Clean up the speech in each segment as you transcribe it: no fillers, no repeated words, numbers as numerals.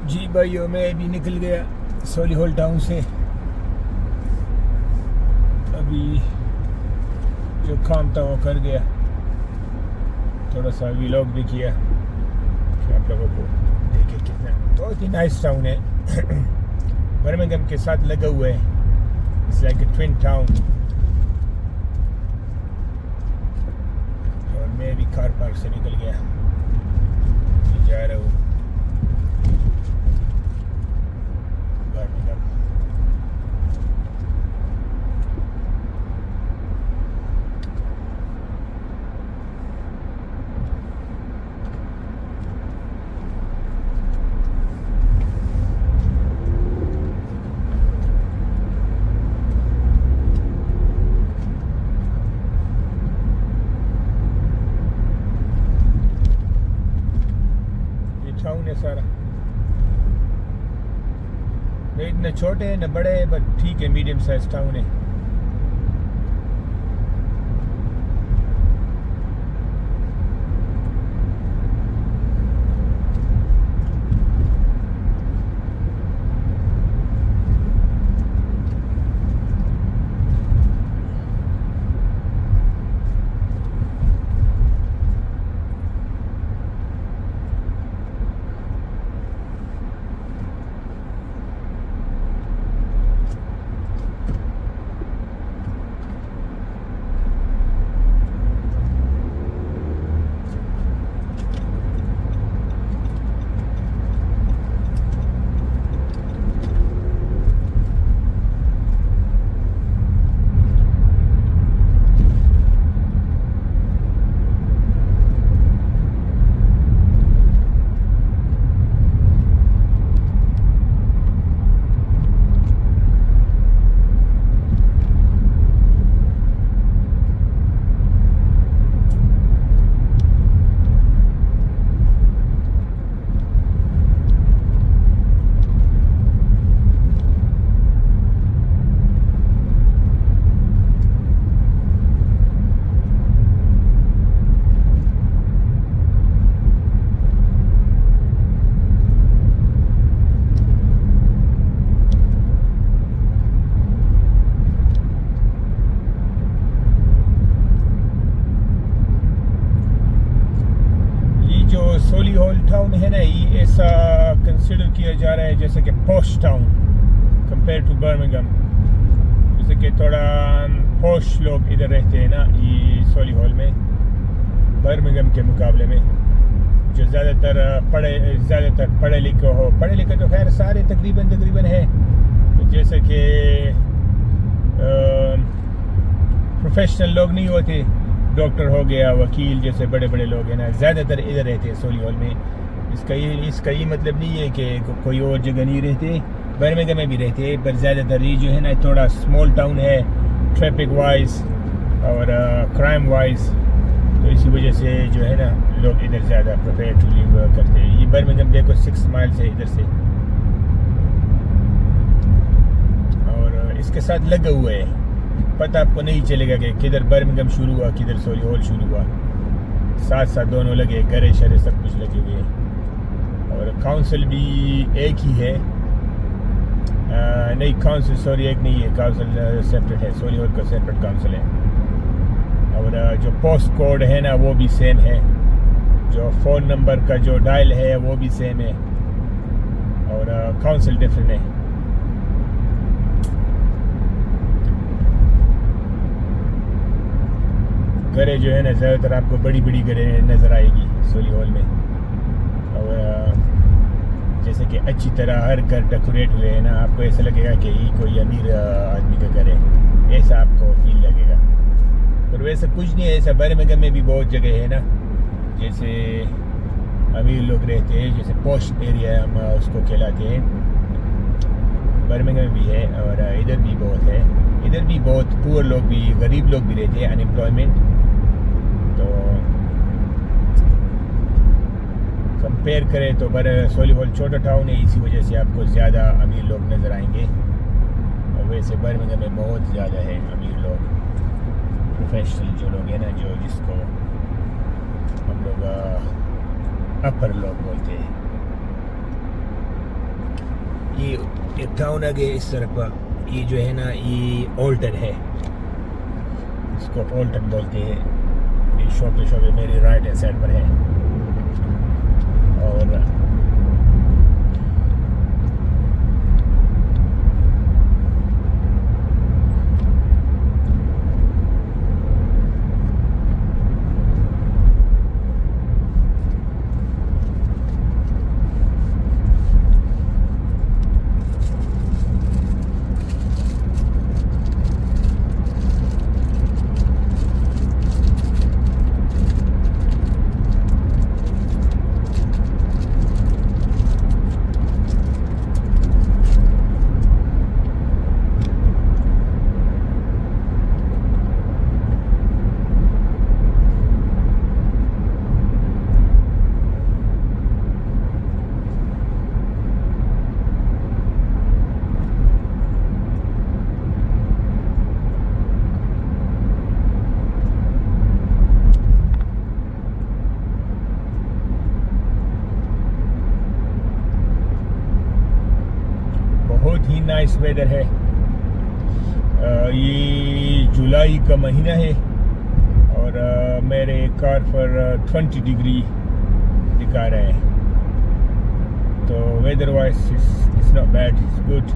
जी भाइयों, मैं अभी निकल गया सोलीहोल टाउन से। अभी जो काम था वो कर गया, थोड़ा सा व्लॉग भी किया कि आप लोगों को देखे कितना बहुत ही नाइस टाउन है। बर्मिंघम के साथ लगा हुआ है, it's like a twin town. और मैं भी कार पार्क से निकल गया, जा रहा हूँ बर्मिंघम। टाउन है सारा, नहीं इतने छोटे हैं न बड़े हैं, बट ठीक है, मीडियम साइज टाउन है। सोलीहोल टाउन है ना, ये ऐसा कंसिडर किया जा रहा है जैसे कि posh town compare to Birmingham. जैसे कि थोड़ा पॉश लोग इधर रहते हैं ना ये सोलीहोल में, बर्मिंघम के मुकाबले में। जो ज़्यादातर पढ़े लिखे तो खैर सारे तकरीबन है, जैसे कि प्रोफेशनल लोग नहीं होते, डॉक्टर हो गया, वकील जैसे बड़े बड़े लोग हैं ना, ज़्यादातर इधर रहते हैं सोलीहोल में। इसका ये मतलब नहीं है कि कोई और जगह नहीं रहते, बर्मिंघम में भी रहते हैं, पर ज़्यादातर ये जो है ना थोड़ा स्मॉल टाउन है ट्रैफिक वाइज और क्राइम वाइज, तो इसी वजह से जो है ना लोग इधर ज़्यादा प्रेफर टू लिव करते हैं। ये बर्मिंघम देखो 6 माइल है इधर से, और इसके साथ लगा हुआ है, पता आपको नहीं चलेगा कि किधर बर्मिंघम शुरू हुआ किधर सोलीहोल शुरू हुआ। साथ साथ दोनों लगे, घरे शरे सब कुछ लगे हुए हैं। और काउंसिल भी एक ही है, नहीं काउंसिल सॉरी एक नहीं है, काउंसिल सेपरेट है, सोलीहोल का सेपरेट काउंसिल है। और जो पोस्ट कोड है ना वो भी सेम है, जो फ़ोन नंबर का जो डायल है वो भी सेम है, और काउंसिल डिफरेंट है। घरें जो है ना ज़्यादातर आपको बड़ी बड़ी घरें नज़र आएगी सोलीहोल में, और जैसे कि अच्छी तरह हर घर डेकोरेट हुए हैं ना, आपको ऐसा लगेगा कि ये कोई अमीर आदमी का घर है, ऐसा आपको फील लगेगा। पर वैसा कुछ नहीं है, ऐसा बर्मिंघम में भी बहुत जगह है ना, जैसे अमीर लोग रहते हैं, जैसे पॉश एरिया हम उसको कहलाते हैं, बर्मिंघम में भी है, और इधर भी बहुत है। इधर भी बहुत पुअर लोग भी, गरीब लोग भी रहते हैं, अनएम्प्लॉयमेंट। तो कंपेयर करें तो सोलीहोल छोटा टाउन है, इसी वजह से आपको ज़्यादा अमीर लोग नज़र आएंगे, और वैसे बर्मिंघम में बहुत ज़्यादा है अमीर लोग, प्रोफेशनल जो लोग हैं ना, जो जिसको हम लोग अपर लोग बोलते हैं। एक टाउन आगे इस तरफ ये जो है ना ये ओल्टन है, इसको ओल्टन बोलते हैं। ये शॉप मेरी राइट हैंड साइड पर है। और बहुत ही नाइस वेदर है। ये जुलाई का महीना है और मेरे कार पर 20 डिग्री दिखा रहे हैं, तो weather wise it's not bad, it's good.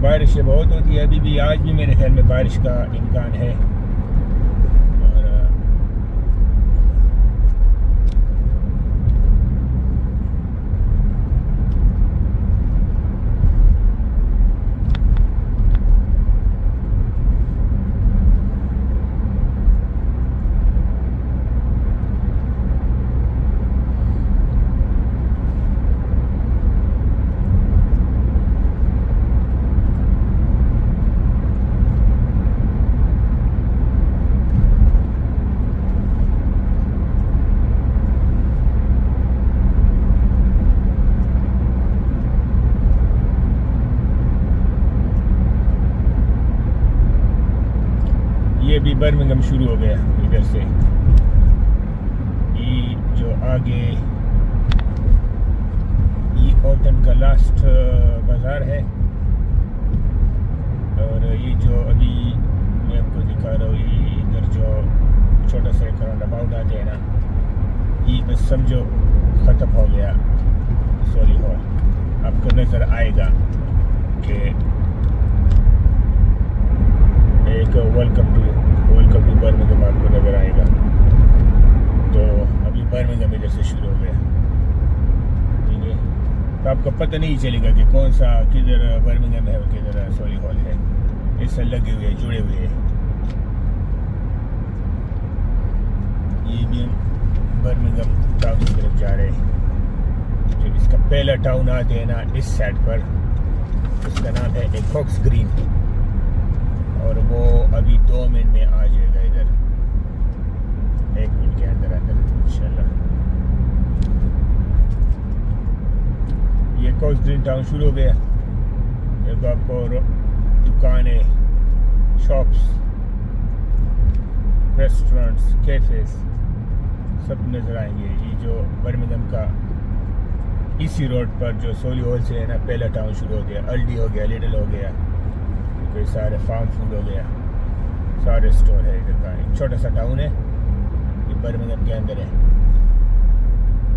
बारिशें बहुत होती है अभी भी, आज भी मेरे ख्याल में बारिश का इम्कान है। ये भी बर्मिंघम शुरू हो गया इधर से। ये जो आगे ये ओल्टन का लास्ट बाज़ार है, और ये जो अभी मैं आपको दिखा रहा हूँ, ये इधर जो छोटा सा एक राउंड अबाउट आते हैं ना, ये बस समझो ख़त्म हो गया सॉरी हॉल। आपको नज़र आएगा कि एक वेलकम टू बर्मिंघम आपको नज़र आएगा। तो अभी बर्मिंघम इधर से शुरू हो गया, ठीक है। तो आपको पता नहीं चलेगा कि कौन सा किधर बर्मिंघम है और किधर सॉली हॉल है, इससे लगे हुए जुड़े हुए हैं। ये भी हम बर्मिंघम टाउन की तरफ जा रहे हैं। जो इसका पहला टाउन आते हैं ना इस साइड पर, उसका नाम है एकॉक्स ग्रीन, और वो अभी 2 मिनट में आ जाएगा इधर, 1 मिनट के अंदर इंशाल्लाह। ये कोस्ट ग्रीन टाउन शुरू हो गया। एक आपको दुकानें, शॉप्स, रेस्टोरेंट्स, कैफेज सब नज़र आएंगे। ये जो बर्मिंघम का इसी रोड पर जो सोली हॉल से है ना पहला टाउन शुरू हो गया। अल्डी हो गया, लिडल हो गया, कोई सारे फार्म फूड हो गया, सारे स्टोर है इधर का। एक छोटा सा टाउन है, ये बर्मिंघम के अंदर है।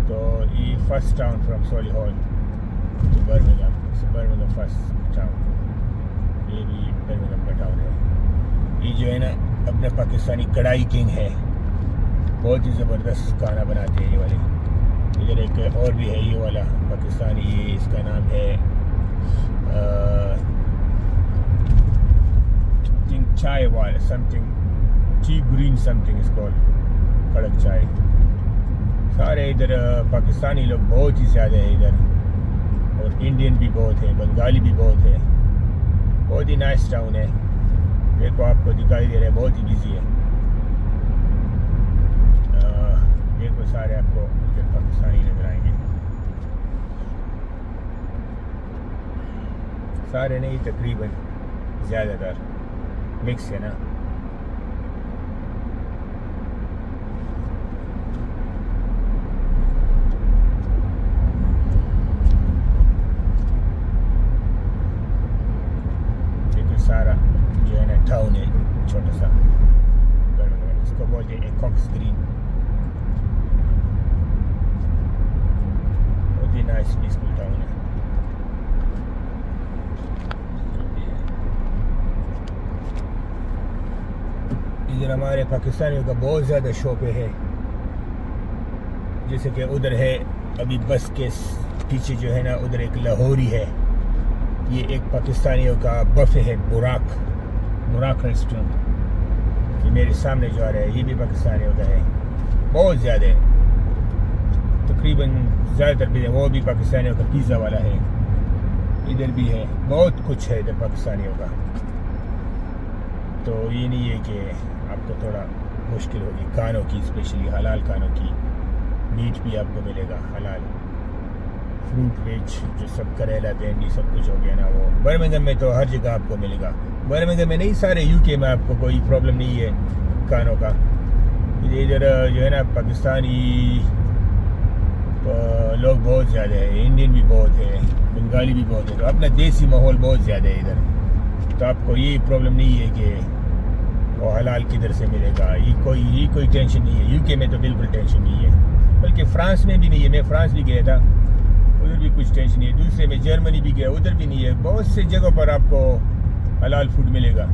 तो ये first town from Solihull to Birmingham first town. ये भी बर्मिंघम का टाउन है। ये जो है ना अपने पाकिस्तानी कढ़ाई किंग है, बहुत ही ज़बरदस्त खाना बनाते हैं ये वाले। इधर एक और भी है ये वाला पाकिस्तानी, ये इसका नाम है चाय वाला something, tea green something is called, कड़क चाय। सारे इधर पाकिस्तानी लोग बहुत ही ज़्यादा है इधर, और इंडियन भी बहुत है, बंगाली भी बहुत है। बहुत ही नाइस टाउन है। देखो आपको दिखाई दे रहा है, बहुत ही बिजी है। देखो सारे आपको इधर पाकिस्तानी नजर आएंगे, सारे नहीं तकरीबन ज़्यादातर मिक्स है ना। नाइस पीसफुल टाउन है। इधर हमारे पाकिस्तानियों का बहुत ज़्यादा शौक है, जैसे कि उधर है अभी बस के पीछे जो है ना, उधर एक लाहौरी है, ये एक पाकिस्तानियों का बफे है, बुराक रेस्टोरेंट। ये मेरे सामने जो आ रहा है ये भी पाकिस्तानियों का है, बहुत ज़्यादा है, तकरीबन ज़्यादातर भी है, वो भी पाकिस्तानियों का पिज़्ज़ा वाला है। इधर भी है, बहुत कुछ है इधर पाकिस्तानियों का। तो ये नहीं है कि आपको थोड़ा मुश्किल होगी खानों की, स्पेशली हलाल खानों की। मीट भी आपको मिलेगा हलाल, फ्रूट वेज जो सब करेला भिंडी सब कुछ हो गया ना, वो बर्मिंघम में तो हर जगह आपको मिलेगा। बर्मिंघम में नहीं, सारे यूके में आपको कोई प्रॉब्लम नहीं है खानों का। इधर जो है ना पाकिस्तानी लोग बहुत ज़्यादा है, इंडियन भी बहुत है, बंगाली भी बहुत है, तो अपना देसी माहौल बहुत ज़्यादा है इधर। तो आपको ये प्रॉब्लम नहीं है कि वो हलाल किधर से मिलेगा, ये कोई टेंशन नहीं है। यूके में तो बिल्कुल टेंशन नहीं है, बल्कि फ्रांस में भी नहीं है। मैं फ्रांस भी गया था, उधर भी कुछ टेंशन नहीं है। दूसरे में जर्मनी भी गया, उधर भी नहीं है। बहुत से जगहों पर आपको हलाल फूड मिलेगा।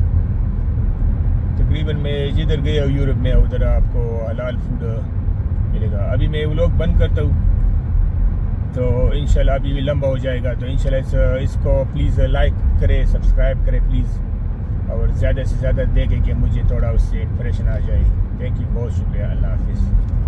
तकरीबन मैं जिधर गया यूरोप में, उधर आपको हलाल फूड मिलेगा। अभी मैं व्लॉग बंद करता हूँ, तो इंशाल्लाह अभी भी लंबा हो जाएगा, तो इंशाल्लाह इसको प्लीज़ लाइक करें, सब्सक्राइब करें प्लीज़, और ज़्यादा से ज़्यादा देखें कि मुझे थोड़ा उससे इंप्रेशन आ जाए। थैंक यू, बहुत शुक्रिया, अल्लाह हाफिज़।